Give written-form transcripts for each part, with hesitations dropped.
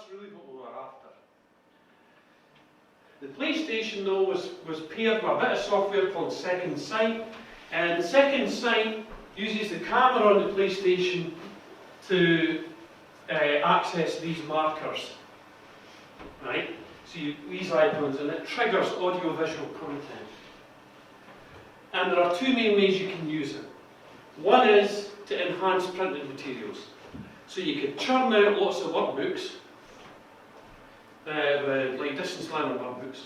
that's really what we were after. The PlayStation though was paired with a bit of software called Second Sight, and Second Sight uses the camera on the PlayStation to access these markers, right? So these icons, and it triggers audio-visual content. And there are two main ways you can use it. One is to enhance printed materials. So you could churn out lots of workbooks, like distance learning workbooks,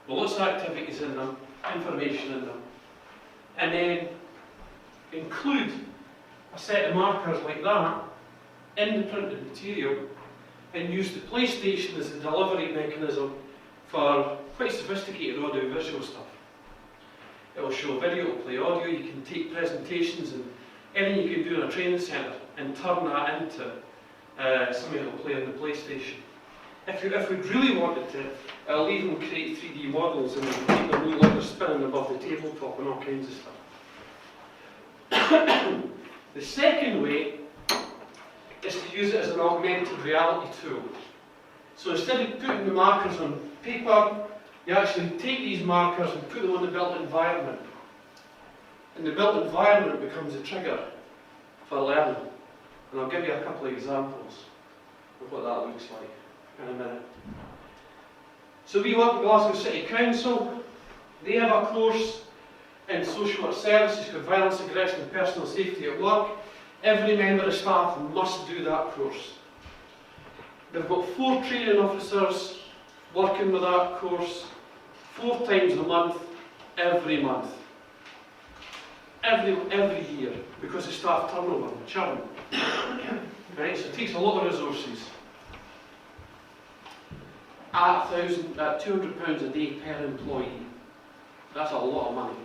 with lots of activities in them, information in them, and then include a set of markers like that in the printed material, and use the PlayStation as a delivery mechanism for quite sophisticated audio-visual stuff. It will show video, it will play audio, you can take presentations and anything you can do in a training centre and turn that into something that will play on the PlayStation. If we really wanted to, it'll even create 3D models and keep them no longer spinning above the tabletop and all kinds of stuff. The second way is to use it as an augmented reality tool. So instead of putting the markers on paper, you actually take these markers and put them on the built environment. And the built environment becomes a trigger for learning. And I'll give you a couple of examples of what that looks like in a minute. So we work with Glasgow City Council. They have a course in social work services called Violence, Aggression and Personal Safety at Work. Every member of staff must do that course. They've got 4 training officers working with that course 4 times a month, every month. Every year, because of staff turnover and churn. Right, so it takes a lot of resources. At £200 a day per employee. That's a lot of money.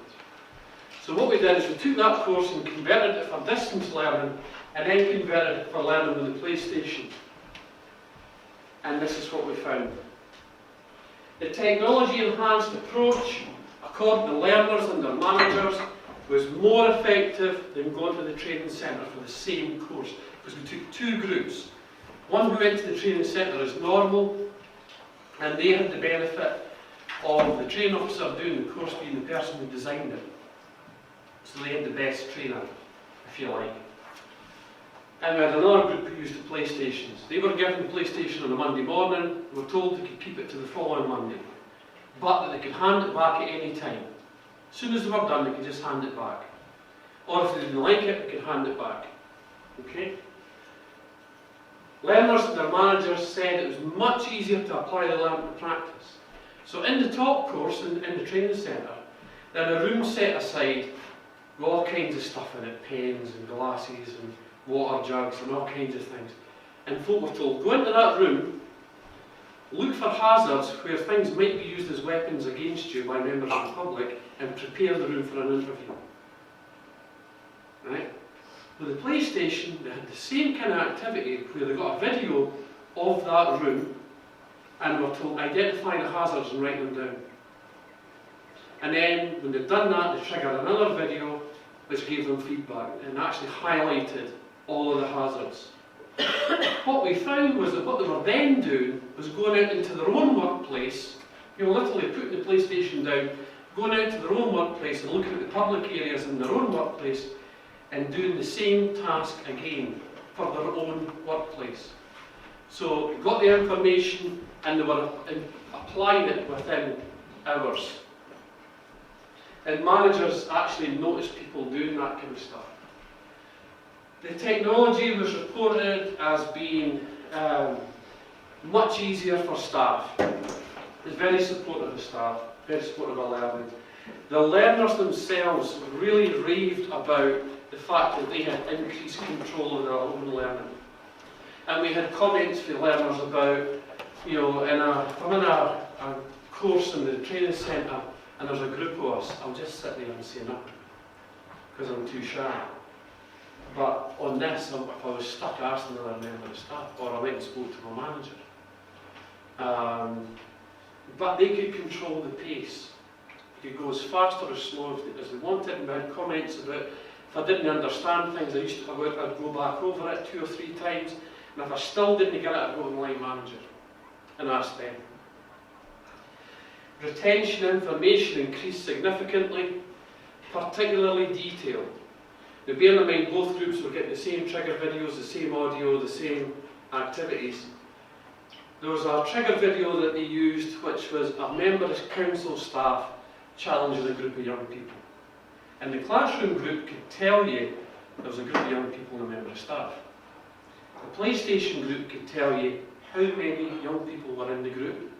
So what we did is we took that course and converted it for distance learning, and then converted it for learning with the PlayStation. And this is what we found. The technology enhanced approach, according to learners and their managers, was more effective than going to the training centre for the same course. Because we took 2 groups. One who went to the training centre as normal, and they had the benefit of the training officer doing the course being the person who designed it. So they had the best trainer, if you like. And we had another group who used the PlayStations. They were given the PlayStation on a Monday morning. They were told they could keep it to the following Monday, but that they could hand it back at any time. As soon as they were done, they could just hand it back. Or if they didn't like it, they could hand it back. Okay? Learners and their managers said it was much easier to apply the learning to practice. So in the top course, in the training centre, they had a room set aside with all kinds of stuff in it, pens and glasses and water jugs and all kinds of things. And folk were told, go into that room, look for hazards where things might be used as weapons against you by members of the public, and prepare the room for an interview. Right? With the PlayStation, they had the same kind of activity where they got a video of that room and were told, identify the hazards and write them down. And then, when they'd done that, they triggered another video which gave them feedback and actually highlighted all of the hazards. What we found was that what they were then doing was going out into their own workplace, literally putting the PlayStation down, going out to their own workplace and looking at the public areas in their own workplace and doing the same task again for their own workplace. So they got the information and they were applying it within hours. And managers actually noticed people doing that kind of stuff. The technology was reported as being much easier for staff. It's very supportive of staff, very supportive of learning. The learners themselves really raved about the fact that they had increased control of their own learning. And we had comments from learners about, if I'm in a course in the training centre and there's a group of us, I'll just sit there and say nothing, because I'm too shy. But on this, if I was stuck, I asked another member of staff, or I went and spoke to my manager. But they could control the pace. They could go as fast or as slow as they wanted, and we had comments about, if I didn't understand things, I'd go back over it 2 or 3 times, And if I still didn't get it, I'd go to the line manager and ask them. Retention information increased significantly, particularly detailed. Now bearing in mind both groups were getting the same trigger videos, the same audio, the same activities. There was a trigger video that they used which was a member of council staff challenging a group of young people. And the classroom group could tell you there was a group of young people and a member of staff. The PlayStation group could tell you how many young people were in the group,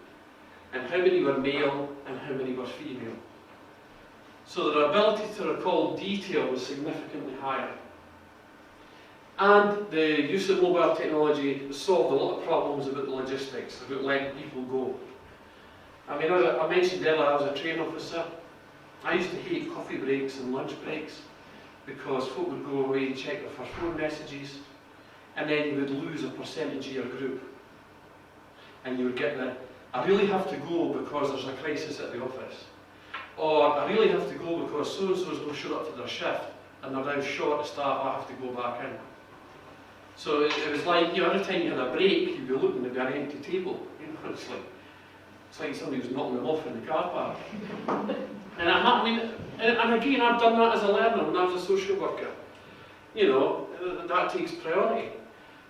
and how many were male and how many were female. So their ability to recall detail was significantly higher. And the use of mobile technology solved a lot of problems about the logistics, about letting people go. I mean, as I mentioned earlier, I was a train officer. I used to hate coffee breaks and lunch breaks because folk would go away and check their phone messages, and then you would lose a percentage of your group. And you would get the, I really have to go because there's a crisis at the office. Or I really have to go because so-and-so's not showed up for their shift and they're now short of staff, I have to go back in. So it was like, you know, every time you had a break, you'd be looking at an empty table. You know, it's like somebody was knocking them off in the car park. And I mean, and again, I've done that as a learner when I was a social worker. You know, that takes priority.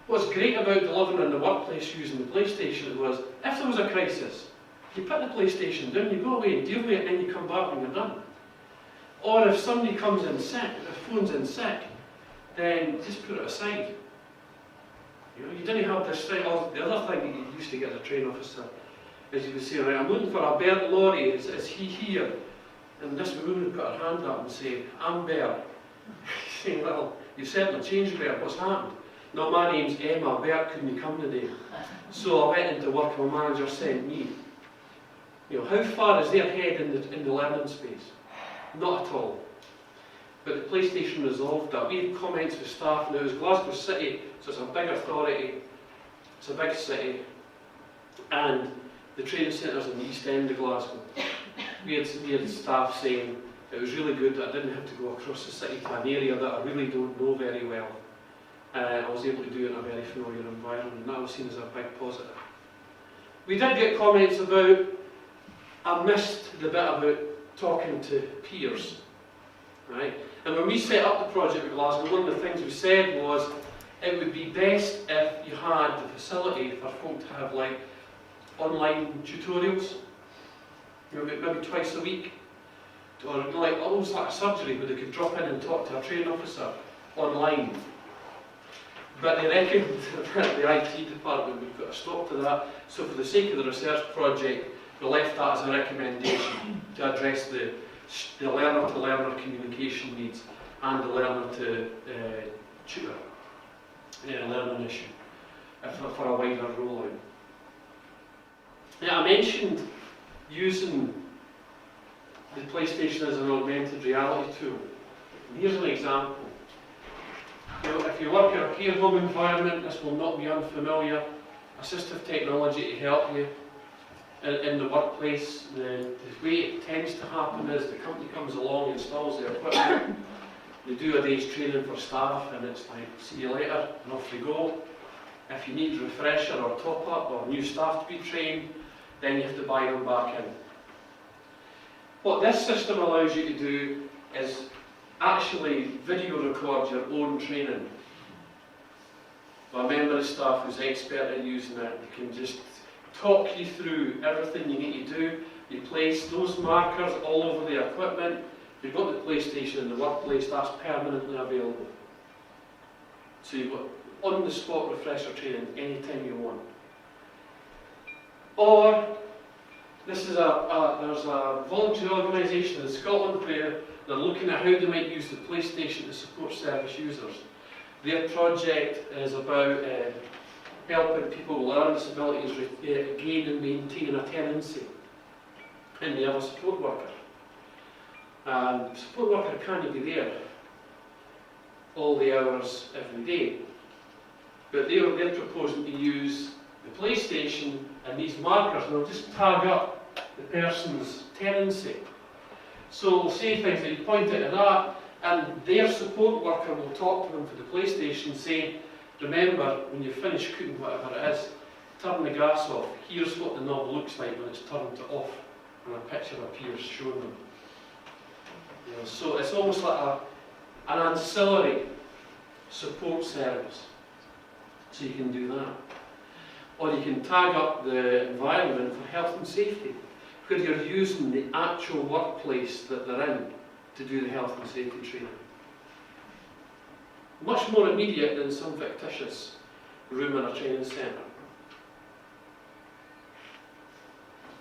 What's great about delivering in the workplace using the PlayStation was, if there was a crisis, you put the PlayStation down, you go away and deal with it, and then you come back when you're done. Or if somebody comes in sick, if the phone's in sick, then just put it aside. You know, you didn't have this thing. The other thing that you used to get as a train officer is you would say, right, I'm looking for a Bert Laurie, is he here? And this woman would put her hand up and say, I'm Bert. Saying, well, you said my change, Bert, what's happened? No, my name's Emma, Bert couldn't come today. So I went into work and my manager sent me. You know, how far is their head in the learning space? Not at all. But the PlayStation resolved that. We had comments with staff. Now, it was Glasgow City, so it's a big authority, it's a big city, and the training centre's in the East End of Glasgow. We had staff saying it was really good that I didn't have to go across the city to an area that I really don't know very well. I was able to do it in a very familiar environment, and that was seen as a big positive. We did get comments about, I missed the bit about talking to peers, right? And when we set up the project with Glasgow, one of the things we said was it would be best if you had the facility for folk to have like online tutorials, you know, maybe twice a week, or like almost like a surgery where they could drop in and talk to a training officer online. But they reckoned that the IT department would put a stop to that, so for the sake of the research project, we left that as a recommendation to address the learner-to-learner communication needs and the learner-to-tutor learning issue for a wider rollout. Yeah, I mentioned using the PlayStation as an augmented reality tool. And here's an example. You know, if you work in a care home environment, this will not be unfamiliar. Assistive technology to help you in the workplace. The way it tends to happen is the company comes along, installs the equipment, they do a day's training for staff, and it's like, see you later, and off they go. If you need refresher or top up or new staff to be trained, then you have to buy them back in. What this system allows you to do is actually video record your own training. A member of staff who's expert at using it, they can just talk you through everything you need to do. You place those markers all over the equipment. You've got the PlayStation in the workplace, that's permanently available. So you've got on-the-spot refresher training anytime you want. Or, there's a voluntary organisation in Scotland where they're looking at how they might use the PlayStation to support service users. Their project is about helping people with learning disabilities gain and maintain a tenancy, and they have a support worker. The support worker can't be there all the hours every day, but they're proposing to use the PlayStation and these markers, and they'll just tag up the person's tenancy. So we'll say things that you point out to that, and their support worker will talk to them for the PlayStation, say, remember, when you finish cooking whatever it is, turn the gas off. Here's what the knob looks like when it's turned off, and a picture appears showing them. You know, so it's almost like an ancillary support service. So you can do that. Or you can tag up the environment for health and safety, because you're using the actual workplace that they're in to do the health and safety training. Much more immediate than some fictitious room in a training centre.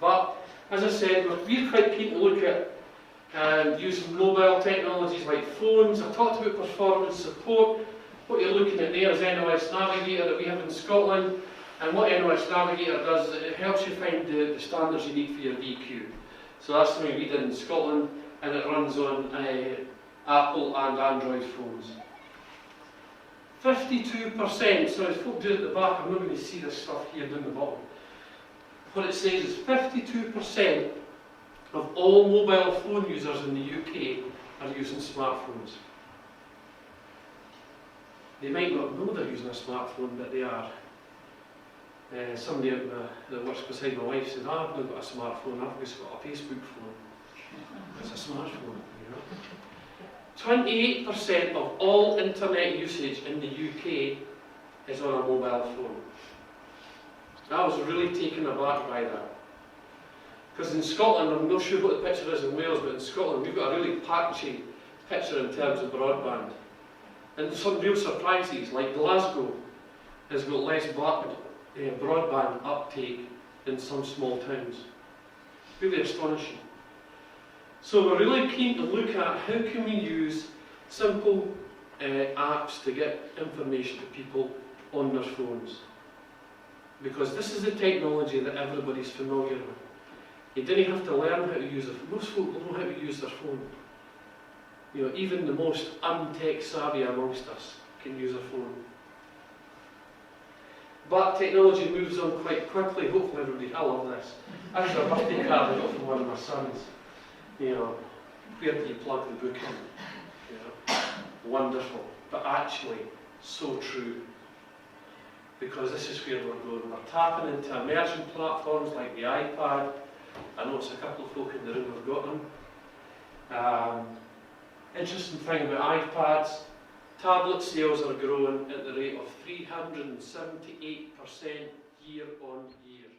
But, as I said, we're quite keen to look at using mobile technologies like phones. I talked about performance support. What you're looking at there is NOS Navigator that we have in Scotland. And what NOS Navigator does is it helps you find the standards you need for your VQ. So that's something we did in Scotland, and it runs on Apple and Android phones. 52%, so as folk do at the back, I'm not going to see this stuff here down the bottom. What it says is 52% of all mobile phone users in the UK are using smartphones. They might not know they're using a smartphone, but they are. Somebody that works beside my wife said, I've not got a smartphone, I've just got a Facebook phone. It's a smartphone, you know. 28% of all internet usage in the UK is on a mobile phone. I was really taken aback by that. Because in Scotland, I'm not sure what the picture is in Wales, but in Scotland we've got a really patchy picture in terms of broadband. And some real surprises, like Glasgow has got less broadband uptake than some small towns. Really astonishing. So we're really keen to look at how can we use simple apps to get information to people on their phones. Because this is the technology that everybody's familiar with. You didn't have to learn how to use it. Most folk know how to use their phone. You know, even the most untech savvy amongst us can use a phone. But technology moves on quite quickly. Hopefully everybody, I love this. Actually, a birthday card I got from one of my sons. You know, where do you plug the book in? You know, wonderful, but actually so true. Because this is where we're going. We're tapping into emerging platforms like the iPad. I know it's a couple of folk in the room have got them. Interesting thing about iPads, tablet sales are growing at the rate of 378% year on year.